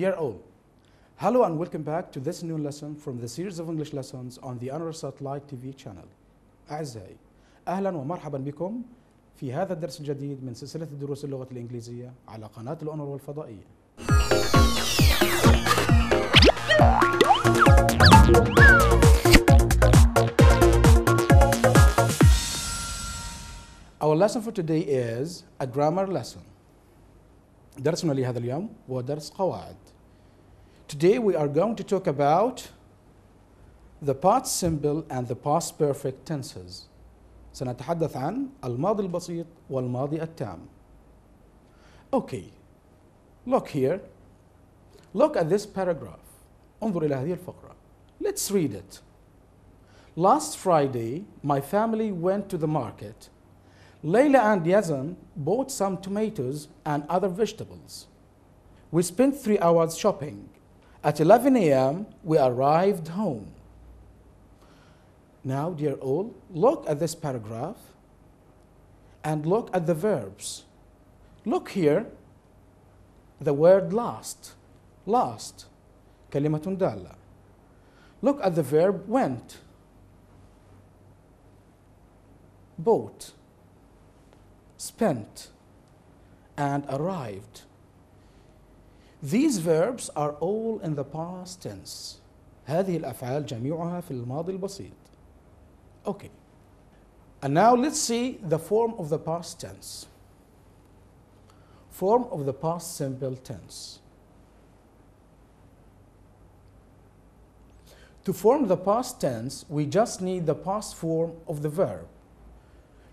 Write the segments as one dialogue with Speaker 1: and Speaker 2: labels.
Speaker 1: Dear all, hello and welcome back to this new lesson from the series of English lessons on the Untitled Satellite TV channel. أعزائي، أهلا ومرحبا بكم في هذا الدرس الجديد من سلسلة دروس اللغة الإنجليزية على قناة الأونروا الفضائية. Our lesson for today is a grammar lesson. درسنا لهذا اليوم هو درس قواعد. Today we are going to talk about the past simple and the past perfect tenses. سنتحدث عن الماضي البسيط والماضي التام. Okay, look here. Look at this paragraph. انظر إلى هذه الفقرة. Let's read it. Last Friday, my family went to the market. Layla and Yazan bought some tomatoes and other vegetables. We spent 3 hours shopping. At 11 a.m., we arrived home. Now, dear all, look at this paragraph and look at the verbs. Look here, the word last. Last. كلمة دالة. Look at the verb went. Bought. Spent. And arrived. These verbs are all in the past tense. هذه الأفعال جميعها في الماضي البسيط. Okay. And now let's see the form of the past tense. Form of the past simple tense. To form the past tense, we just need the past form of the verb.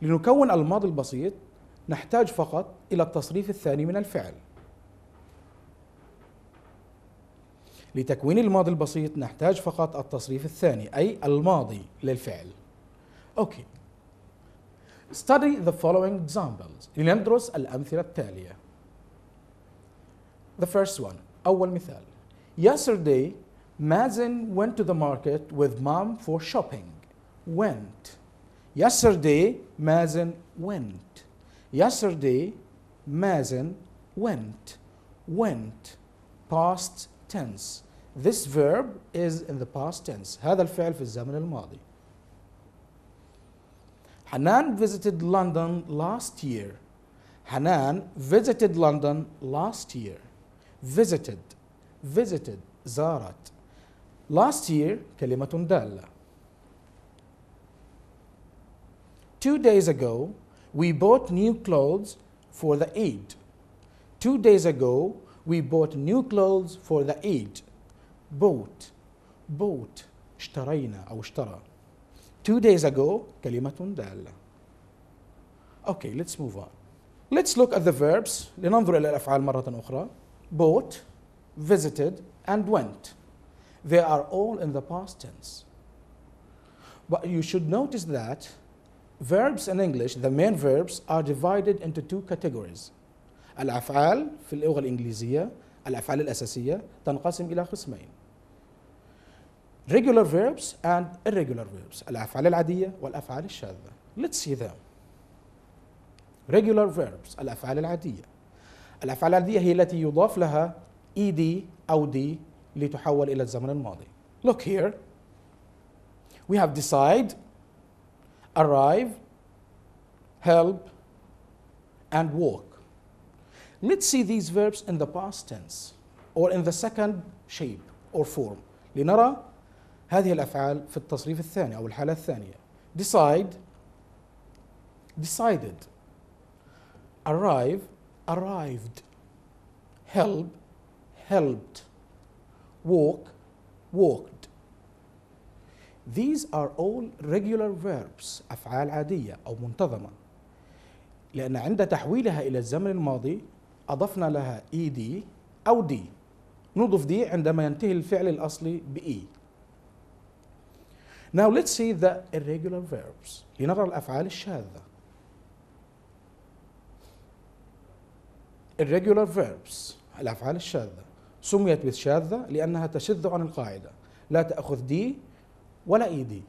Speaker 1: لنكون الماضي البسيط نحتاج فقط إلى التصريف الثاني من الفعل. لتكوين الماضي البسيط نحتاج فقط التصريف الثاني أي الماضي للفعل. Okay. Study the following examples. لندرس الأمثلة التالية. The first one. أول مثال. Yesterday, Mazen went to the market with mom for shopping. Went. Yesterday, Mazen went. Yesterday, Mazen went. Went. Past tense. This verb is in the past tense. هذا الفعل في الزمن الماضي. Hanan visited London last year. Hanan visited London last year. Visited. Visited. زارت. Last year كلمة دالة. 2 days ago, we bought new clothes for the Eid. 2 days ago, we bought new clothes for the Eid. Bought. Bought. اشترينا أو اشترى. 2 days ago كلمة دالة. Okay, let's move on. Let's look at the verbs. لننظر إلى الأفعال مرة أخرى. Bought, visited, and went. They are all in the past tense. But you should notice that verbs in English, the main verbs, are divided into 2 categories. الأفعال في اللغة الإنجليزية، الأفعال الأساسية تنقسم إلى قسمين. Regular verbs and irregular verbs. الأفعال العادية والأفعال الشاذة. Let's see them. Regular verbs. الأفعال العادية. الأفعال العادية هي التي يضاف لها ed أو d لتحول إلى الزمن الماضي. Look here. We have decide, arrive, help, and walk. Let's see these verbs in the past tense or in the second shape or form. لنرى هذه الأفعال في التصريف الثاني أو الحالة الثانية. Decide, decided. Arrive, arrived. Help, helped. Walk, walked. These are all regular verbs. أفعال عادية أو منتظمة. لأن عند تحويلها إلى الزمن الماضي أضفنا لها ed أو d. نضف d عندما ينتهي الفعل الأصلي بe. Now let's see the irregular verbs. لنرى الأفعال الشاذة. Irregular verbs. الأفعال الشاذة. سميت بالشاذة لأنها تشذ عن القاعدة. لا تأخذ d ولا ed.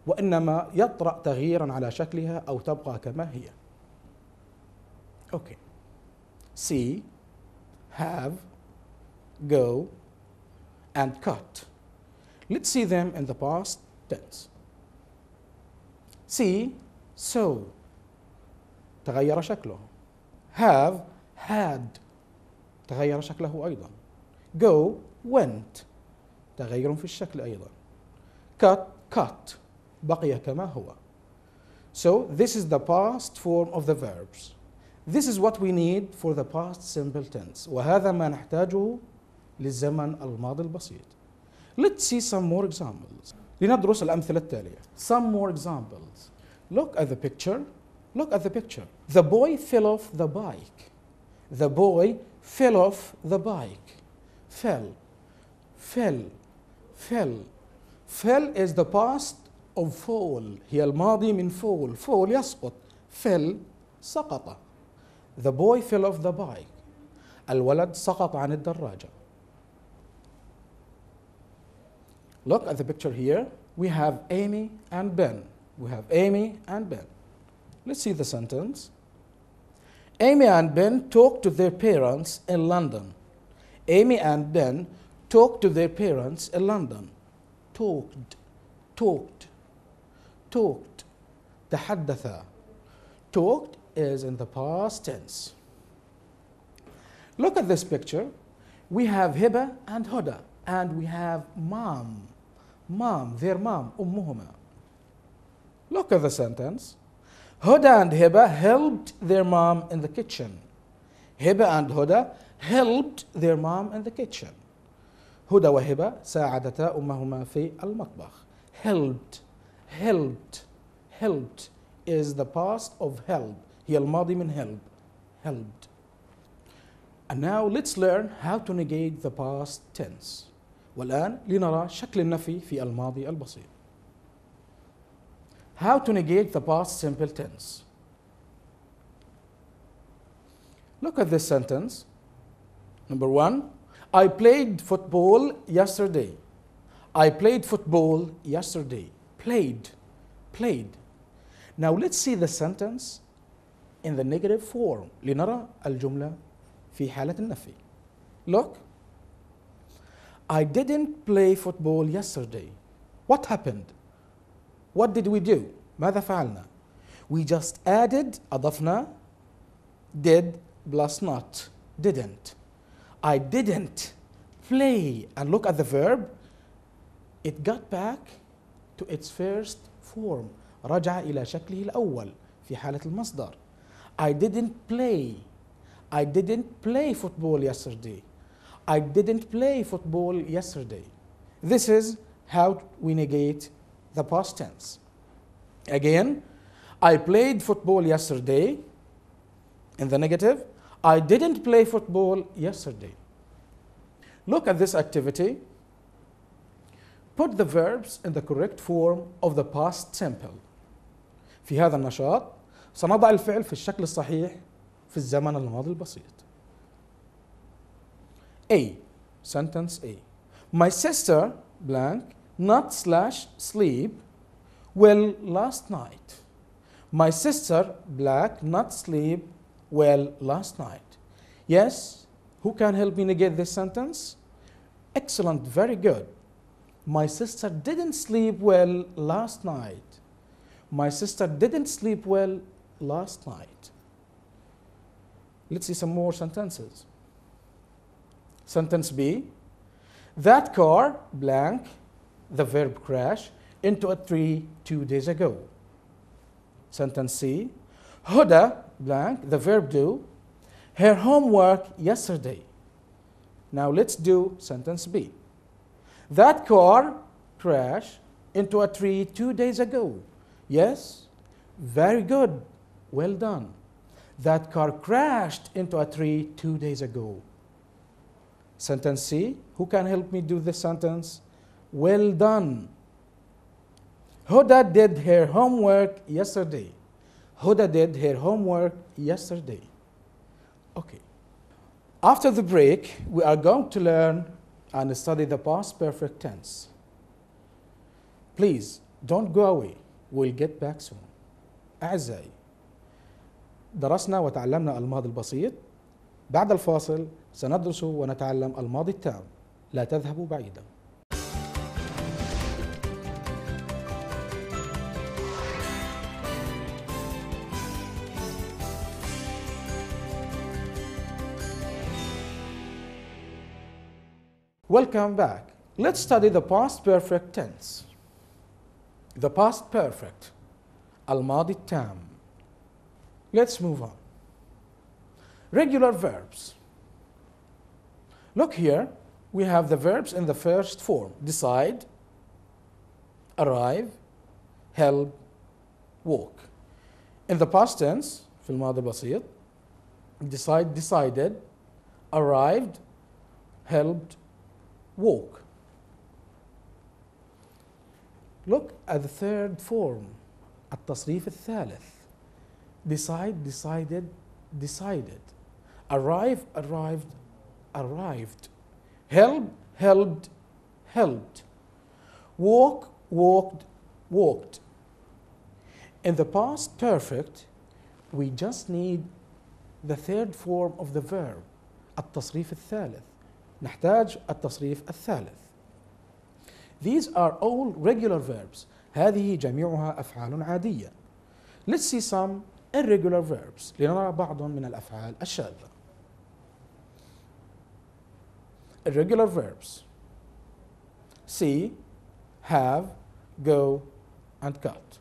Speaker 1: وإنما يطرأ تغييرا على شكلها أو تبقى كما هي. Okay. See, have, go, and cut. Let's see them in the past tense. See, so تغير شكله. Have, had تغير شكله أيضا. Go, went تغير في الشكل أيضا. Cut, cut بقي كما هو. So this is the past form of the verbs. This is what we need for the past simple tense. وهذا ما نحتاجه للزمن الماضي البسيط. Let's see some more examples. لندرس الأمثلة التالية. Some more examples. Look at the picture. Look at the picture. The boy fell off the bike. The boy fell off the bike. Fell. Fell. Fell. Fell is the past of fall. هي الماضي من fall. Fall يسقط. Fell سقط. The boy fell off the bike. الولد سقط عن الدراجة. Look at the picture here. We have Amy and Ben. We have Amy and Ben. Let's see the sentence. Amy and Ben talked to their parents in London. Amy and Ben talked to their parents in London. Talked. Talked. Talked. تحدثا. Talked is in the past tense. Look at this picture. We have Hiba and Huda, and we have mom. Mom, their mom, أمهما. Look at the sentence. Huda and Hiba helped their mom in the kitchen. Hiba and Huda helped their mom in the kitchen. هدى وهبة ساعدتا أمهما في المطبخ. Helped. Helped. Helped is the past of help. هي الماضي من help. Helped. And now let's learn how to negate the past tense. والآن لنرى شكل النفي في الماضي البسيط. How to negate the past simple tense. Look at this sentence. Number one, I played football yesterday. I played football yesterday. Played. Played. Now let's see the sentence in the negative form. لنرى الجملة في حالة النفي. Look. I didn't play football yesterday. What happened? What did we do? ماذا فعلنا? We just added أضفنا did plus not. Didn't. I didn't play. And look at the verb. It got back to its first form. رجع إلى شكله الأول في حالة المصدر. I didn't play. I didn't play football yesterday. I didn't play football yesterday. This is how we negate the past tense. Again, I played football yesterday. In the negative, I didn't play football yesterday. Look at this activity. Put the verbs in the correct form of the past simple. في هذا النشاط سنضع الفعل في الشكل الصحيح في الزمن الماضي البسيط. A. Sentence A. My sister blank not slash sleep well last night. My sister black not sleep well last night. Yes, who can help me negate this sentence? Excellent, very good. My sister didn't sleep well last night. My sister didn't sleep well last night. Let's see some more sentences. Sentence B. That car blank the verb crash into a tree 2 days ago. Sentence C. Huda blank the verb do her homework yesterday. Now let's do sentence B. That car crashed into a tree 2 days ago. Yes, very good, well done. That car crashed into a tree 2 days ago. Sentence C, who can help me do this sentence? Well done. Huda did her homework yesterday. Huda did her homework yesterday. Okay. After the break, we are going to learn and study the past perfect tense. Please don't go away. We'll get back soon. أعزائي، درسنا وتعلمنا الماضي البسيط بعد الفاصل سندرس ونتعلم الماضي التام. لا تذهبوا بعيدا. Welcome back. Let's study the past perfect tense. The past perfect. الماضي التام. Let's move on. Regular verbs. Look here, we have the verbs in the first form. Decide, arrive, help, walk. In the past tense, في الماضي البسيط, decide, decided, arrived, helped, walk. Look at the third form, التصريف الثالث. Decide, decided, decided. Arrive, arrived, arrived. Help, helped, helped. Walk, walked, walked. In the past perfect, we just need the third form of the verb, التصريف الثالث. نحتاج التصريف الثالث. These are all regular verbs. هذه جميعها أفعال عادية. Let's see some irregular verbs. لنرى بعض من الأفعال الشاذة. Irregular verbs. See, have, go, and cut.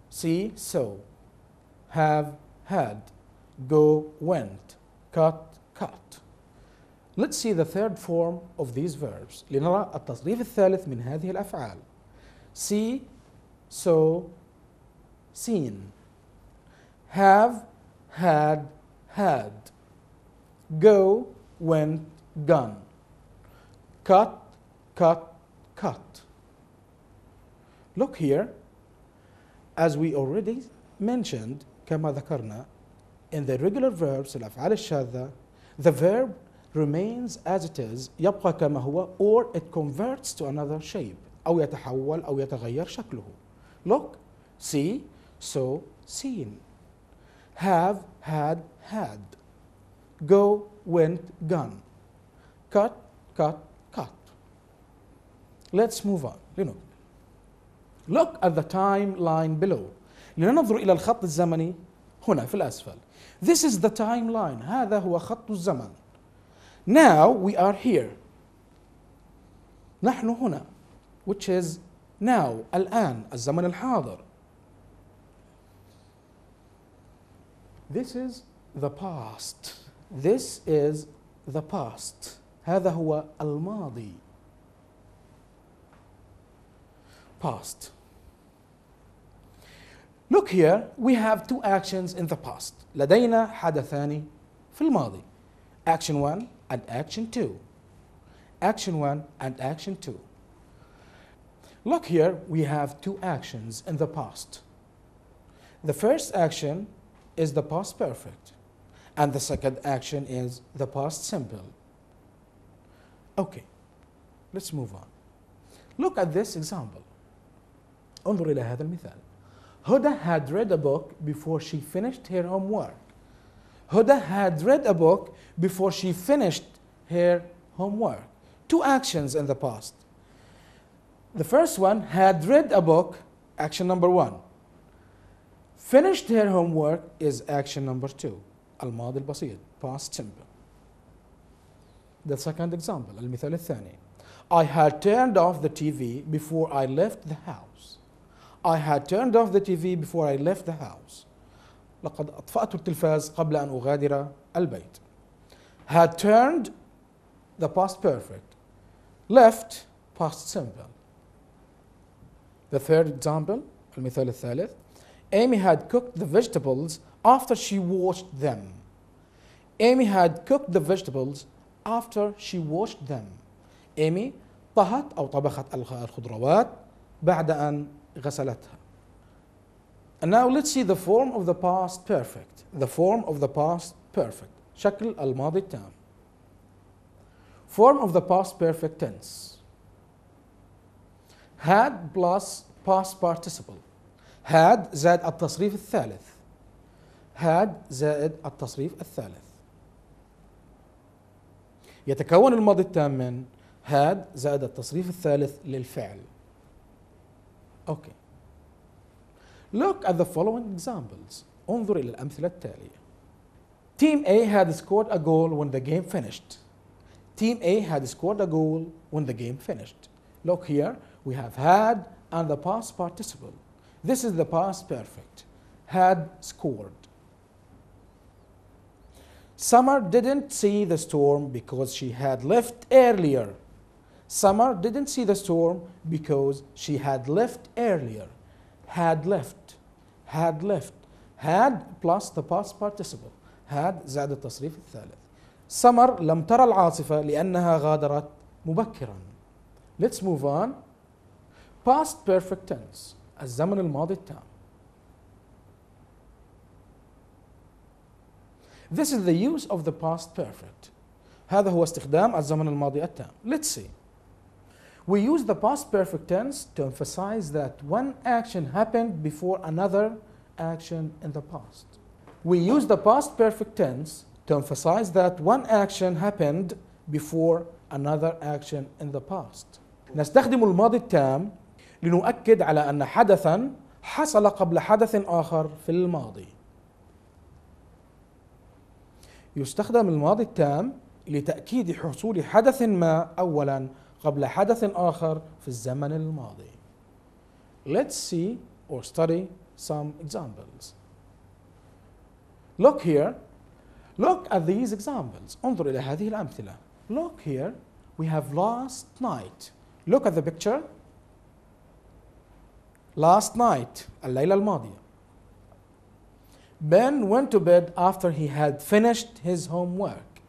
Speaker 1: See, saw. Have, had. Go, went. Cut, cut. Let's see the third form of these verbs. لنرى التصريف الثالث من هذه الأفعال. See, saw, seen. Have, had, had. Go, went, gone. Cut, cut, cut. Look here, as we already mentioned, كما ذكرنا, in the regular verbs, الأفعال الشاذة, the verb remains as it is, يبقى كما هو, or it converts to another shape, أو يتحول أو يتغير شكله. Look, see, saw, seen. Have, had, had. Go, went, gone. Cut, cut, cut. Let's move on. Look at the timeline below. لننظر إلى الخط الزمني هنا في الأسفل. This is the timeline. هذا هو خط الزمن. Now we are here. نحن هنا, which is now, الآن, الزمن الحاضر. This is the past. This is the past. هذا هو الماضي. Past. Look here, we have two actions in the past. لدينا حدثان في الماضي. Action 1 and action 2. Action 1 and action 2. Look here, we have two actions in the past. The first action is the past perfect, and the second action is the past simple. Okay, let's move on. Look at this example. انظر إلى هذا المثال. Huda had read a book before she finished her homework. Huda had read a book before she finished her homework. Two actions in the past. The first one, had read a book, action number 1. Finished her homework is action number 2. الماضي البسيط, past simple. The second example, المثال الثاني. I had turned off the TV before I left the house. I had turned off the TV before I left the house. لقد أطفأت التلفاز قبل أن أغادر البيت. Had turned, the past perfect. Left, past simple. The third example, المثال الثالث. Amy had cooked the vegetables after she washed them. Amy had cooked the vegetables after she washed them. Amy طهت أو طبخت الخضروات بعد أن غسلتها. And now let's see the form of the past perfect. The form of the past perfect. شكل الماضي التام. Form of the past perfect tense. Had plus past participle. had زاد التصريف الثالث. had زائد التصريف الثالث. يتكون الماضي التام من had زائد التصريف الثالث للفعل. اوكي. Look at the following examples. انظر إلى الأمثلة التالية. Team A had scored a goal when the game finished. Team A had scored a goal when the game finished. Look here, we have had and the past participle. This is the past perfect. Had scored. Summer didn't see the storm because she had left earlier. Summer didn't see the storm because she had left earlier. Had left. Had left. Had plus the past participle. had زائد التصريف الثالث. Summer لم ترى العاصفة لأنها غادرت مبكرا. Let's move on. Past perfect tense. الزمن الماضي التام. This is the use of the past perfect. هذا هو استخدام الزمن الماضي التام. Let's see. We use the past perfect tense to emphasize that one action happened before another action in the past. We use the past perfect tense to emphasize that one action happened before another action in the past. نستخدم الماضي التام لنؤكد على أن حدثا حصل قبل حدث آخر في الماضي. يستخدم الماضي التام لتأكيد حصول حدث ما أولا قبل حدث آخر في الزمن الماضي. Let's see or study some examples. Look here. Look at these examples. انظر إلى هذه الأمثلة. Look here. We have last night. Look at the picture. Last night. الليلة الماضية. Ben went to bed after he had finished his homework.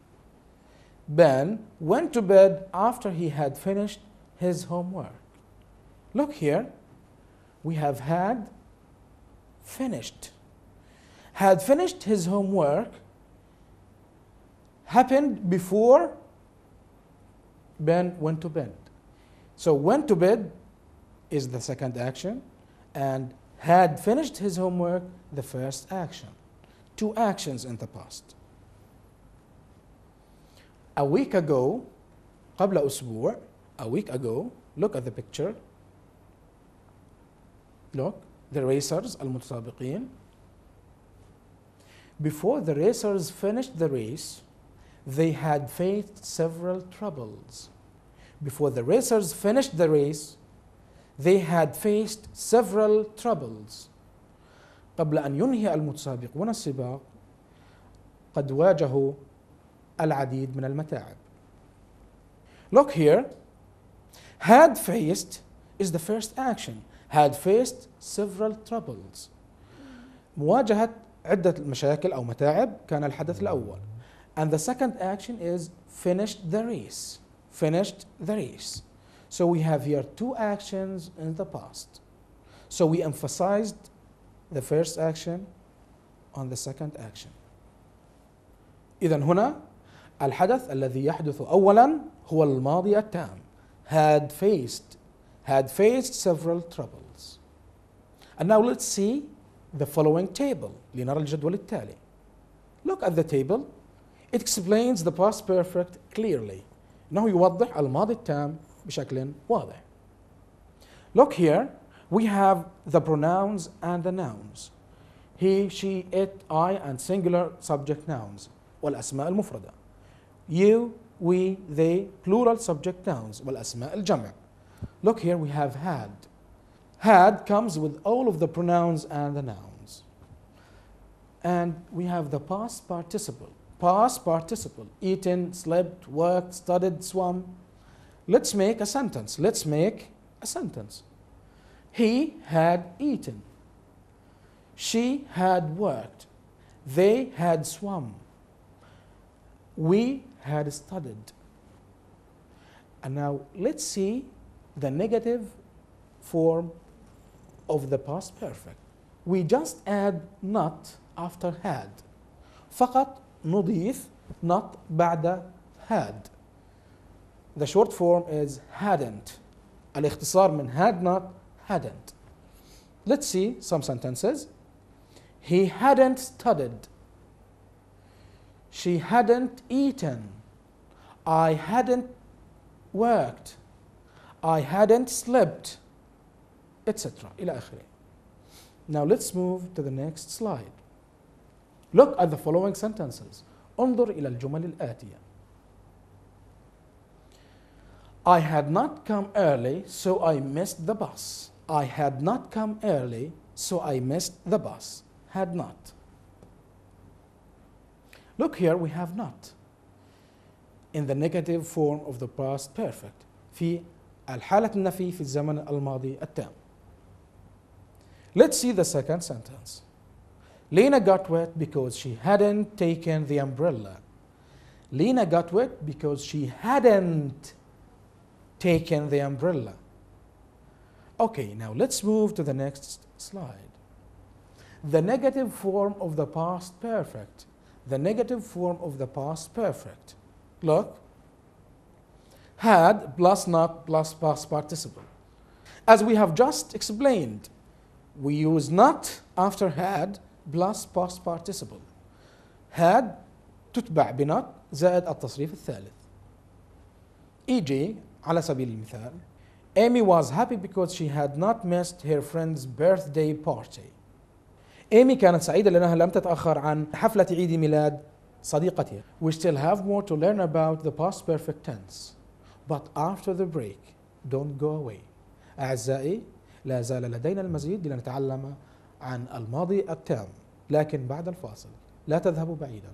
Speaker 1: Ben went to bed after he had finished his homework. Look here. We have had finished. Had finished his homework happened before Ben went to bed. So went to bed is the second action and had finished his homework the first action. Two actions in the past. A week ago, قبل أسبوع, a week ago, look at the picture. Look, the racers, المتسابقين. Before the racers finished the race, they had faced several troubles. Before the racers finished the race, they had faced several troubles. قبل أن ينهي المتسابقون السباق قد واجهوا العديد من المتاعب. Look here. Had faced is the first action. Had faced several troubles. مواجهة عدة مشاكل أو متاعب كان الحدث الأول. And the second action is finished the race. Finished the race. So we have here two actions in the past. So we emphasized the first action on the second action. إذن هنا الحدث الذي يحدث أولا هو الماضي التام. Had faced several troubles. And now let's see the following table. لنرى الجدول التالي. Look at the table. It explains the past perfect clearly. إنه يوضح الماضي التام بشكل واضح. Look here. We have the pronouns and the nouns. He, she, it, I, and singular subject nouns. والأسماء المفردة. You, we, they, plural subject nouns. والأسماء الجمع. Look here, we have had. Had comes with all of the pronouns and the nouns. And we have the past participle. Past participle. Eaten, slept, worked, studied, swum. Let's make a sentence. Let's make a sentence. He had eaten. She had worked. They had swum. We had studied. And now let's see the negative form of the past perfect. We just add not after had. فقط نضيف not بعد had. The short form is hadn't. الاختصار من had not hadn't. Let's see some sentences. He hadn't studied. She hadn't eaten. I hadn't worked. I hadn't slept, etc. إلى آخره. Now let's move to the next slide. Look at the following sentences. انظر إلى الجمل الآتية. I had not come early, so I missed the bus. I had not come early, so I missed the bus. Had not. Look here, we have not in the negative form of the past perfect في الحالة النفي في الزمن الماضي التام. Let's see the second sentence. Lena got wet because she hadn't taken the umbrella. Lena got wet because she hadn't taken the umbrella. Okay, now let's move to the next slide. The negative form of the past perfect. The negative form of the past perfect. Look. Had plus not plus past participle. As we have just explained, we use not after had plus past participle. Had تتبع بنot زائد التصريف الثالث. E.g. على سبيل المثال Amy was happy because she had not missed her friend's birthday party. Amy كانت سعيدة لأنها لم تتأخر عن حفلة عيد ميلاد صديقتها. We still have more to learn about the past perfect tense. But after the break, don't go away. أعزائي، لا زال لدينا المزيد لنتعلم عن الماضي التام، لكن بعد الفاصل لا تذهبوا بعيدا.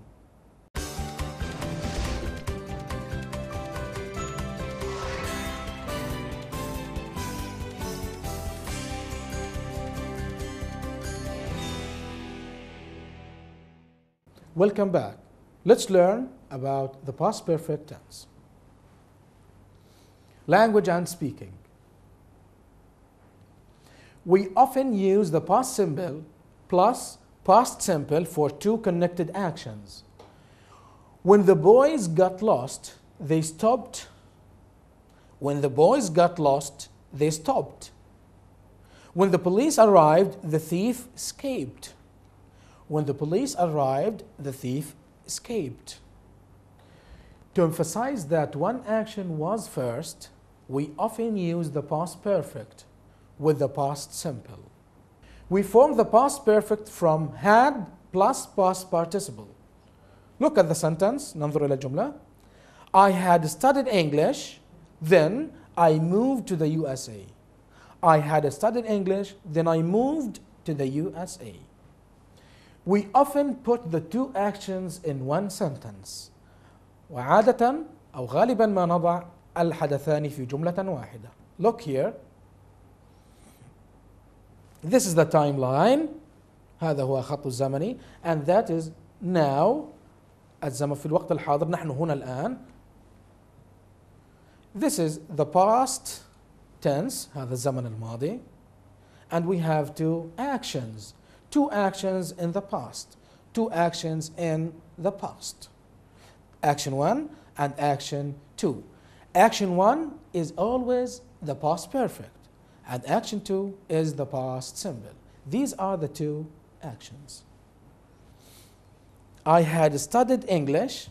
Speaker 1: Welcome back. Let's learn about the past perfect tense. Language and speaking. We often use the past simple plus past simple for two connected actions. When the boys got lost, they stopped. When the boys got lost, they stopped. When the police arrived, the thief escaped. When the police arrived, the thief escaped. To emphasize that one action was first, we often use the past perfect with the past simple. We form the past perfect from had plus past participle. Look at the sentence. ننظر إلى الجملة. I had studied English, then I moved to the USA. I had studied English, then I moved to the USA. We often put the two actions in one sentence. وعادة أو غالبا ما نضع الحدثان في جملة واحدة. Look here. This is the timeline. هذا هو خط الزمني. And that is now. الزمن في الوقت الحاضر. نحن هنا الآن. This is the past tense. هذا الزمن الماضي. And we have two actions. Two actions in the past. Two actions in the past. Action 1 and action 2. Action 1 is always the past perfect, and action 2 is the past simple. These are the two actions. I had studied English,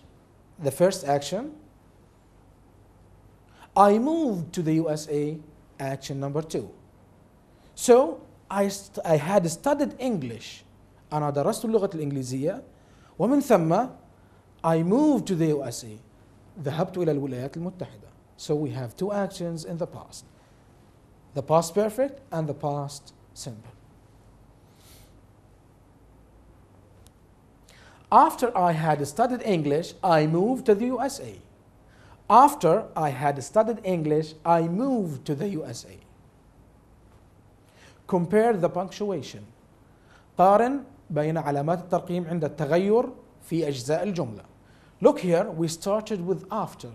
Speaker 1: the first action. I moved to the USA, action number 2. So I had studied English. أنا درست اللغة الإنجليزية ومن ثم I moved to the USA. ذهبت إلى الولايات المتحدة. So we have two actions in the past. The past perfect and the past simple. After I had studied English, I moved to the USA. After I had studied English, I moved to the USA. Compare the punctuation. قارن بين علامات الترقيم عند التغير في أجزاء الجملة. Look here, we started with after.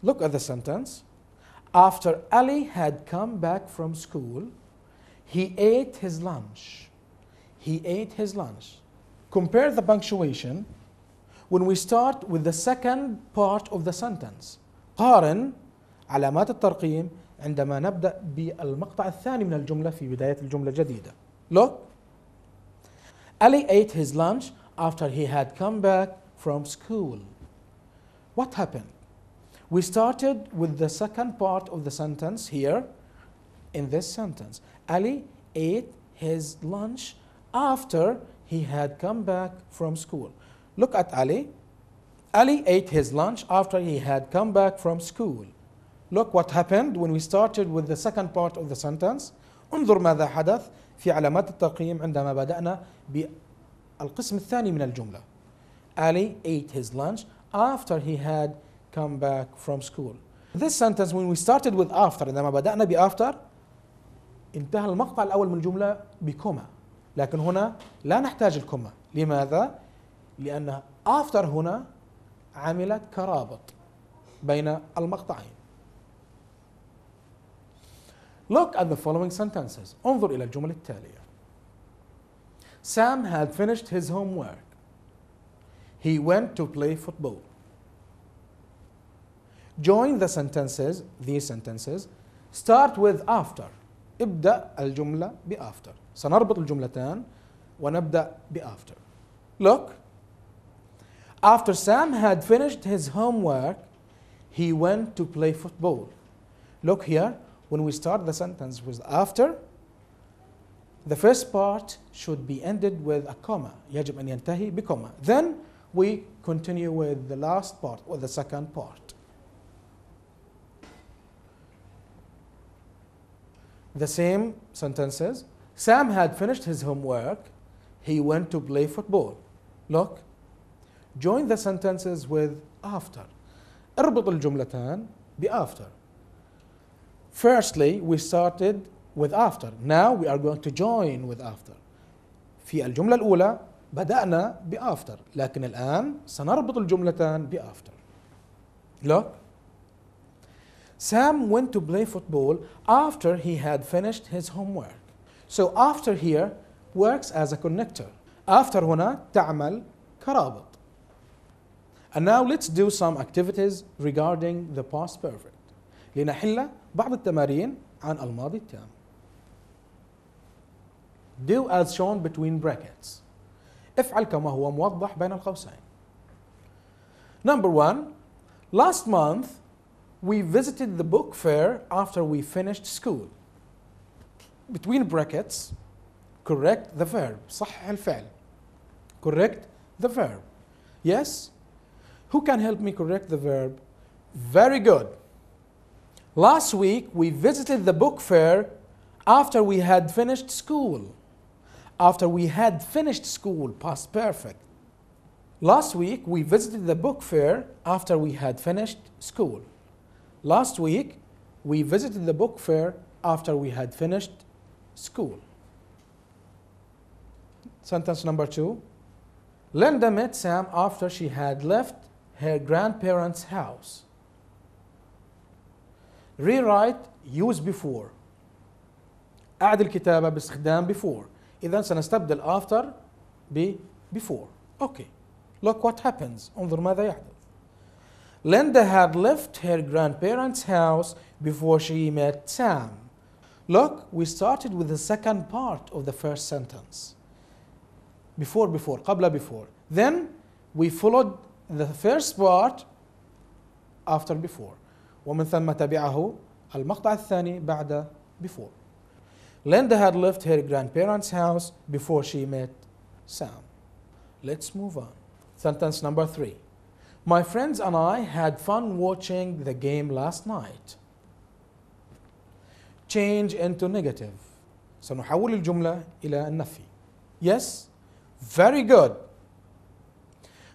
Speaker 1: Look at the sentence. After Ali had come back from school, he ate his lunch. He ate his lunch. Compare the punctuation when we start with the second part of the sentence. قارن علامات الترقيم عندما نبدأ بالمقطع الثاني من الجملة في بداية الجملة الجديدة. Look, Ali ate his lunch after he had come back from school. What happened? We started with the second part of the sentence here in this sentence. Ali ate his lunch after he had come back from school. Look at Ali. Ali ate his lunch after he had come back from school. Look what happened when we started with the second part of the sentence. انظر ماذا حدث في علامات الترقيم عندما بدأنا بالقسم الثاني من الجملة. Ali ate his lunch after he had come back from school. This sentence when we started with after عندما بدأنا بafter انتهى المقطع الأول من الجملة بكوما، لكن هنا لا نحتاج الكوما. لماذا؟ لأن after هنا عملت كرابط بين المقطعين. Look at the following sentences. انظر إلى الجمل التالية. Sam had finished his homework. He went to play football. Join the sentences, these sentences. Start with after. ابدأ الجملة بafter. سنربط الجملتان ونبدأ بafter. Look. After Sam had finished his homework, he went to play football. Look here. When we start the sentence with after, the first part should be ended with a comma. يجب أن ينتهي بكوما. Then we continue with the last part or the second part. The same sentences. Sam had finished his homework. He went to play football. Look. Join the sentences with after. اربط الجملتان بafter. Firstly, we started with after. Now we are going to join with after. في الجملة الأولى بدأنا بafter، لكن الآن سنربط الجملتان بafter. Look. Sam went to play football after he had finished his homework. So after here works as a connector. After هنا تعمل كرابط. And now let's do some activities regarding the past perfect. لنحل بعض التمارين عن الماضي التام. Do as shown between brackets. افعل كما هو موضح بين القوسين. Number 1. Last month we visited the book fair after we finished school. Between brackets, correct the verb. صحح الفعل. Correct the verb. Yes? Who can help me correct the verb? Very good. Last week we visited the book fair after we had finished school. After we had finished school, past perfect. Last week we visited the book fair after we had finished school. Last week we visited the book fair after we had finished school. Sentence number 2. Linda met Sam after she had left her grandparents' house. Rewrite use before. أعد الكتابة باستخدام before. إذا سنستبدل after ب before. Okay. Look what happens. انظر ماذا يحدث. Linda had left her grandparents' house before she met Sam. Look, we started with the second part of the first sentence. Before, قبل before. Then we followed the first part after before. ومن ثم تبعه المقطع الثاني بعد before. Linda had left her grandparents' house before she met Sam. Let's move on. Sentence number 3. My friends and I had fun watching the game last night. Change into negative. سنحول الجملة إلى النفي. Yes, very good.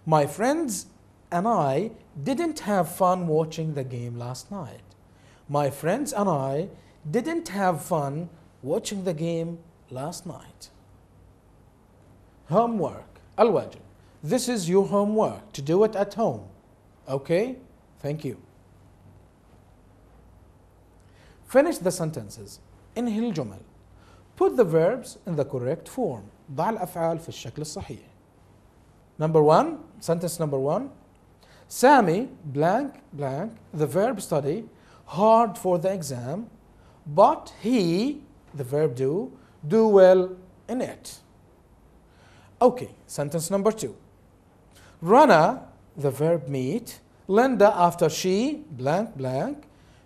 Speaker 1: My friends and I didn't have fun watching the game last night. My friends and I didn't have fun watching the game last night. Homework. الواجب. This is your homework to do it at home. Okay? Thank you. Finish the sentences. انهي الجمل. Put the verbs in the correct form. ضع الأفعال في الشكل الصحيح. Number 1, sentence number 1. Sammy blank blank the verb study hard for the exam, but he, the verb do well in it. Okay, sentence number 2. Rana, the verb meet, Linda after she blank blank,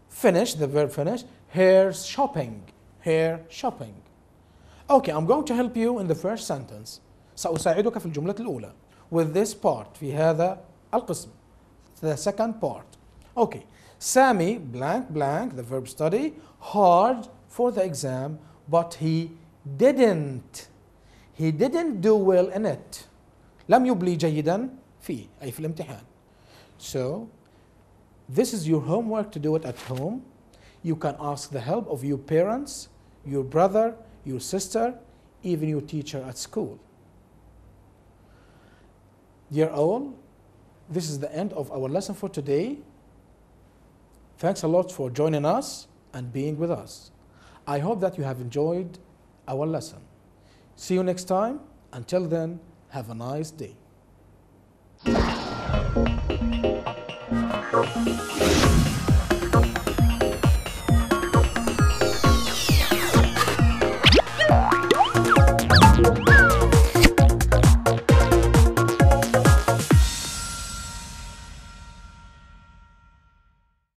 Speaker 1: finish, the verb finish, her shopping, her shopping. Okay, I'm going to help you in the first sentence. سأساعدك في الجملة الأولى with this part في هذا القسم. The second part. Okay, Sammy blank blank, the verb study hard for the exam, but he didn't do well in it. لم يبلي جيدا فيه أي في الامتحان. So this is your homework to do it at home. You can ask the help of your parents, your brother, your sister, even your teacher at school. Dear all, this is the end of our lesson for today. Thanks a lot for joining us and being with us. I hope that you have enjoyed our lesson. See you next time. Until then, have a nice day.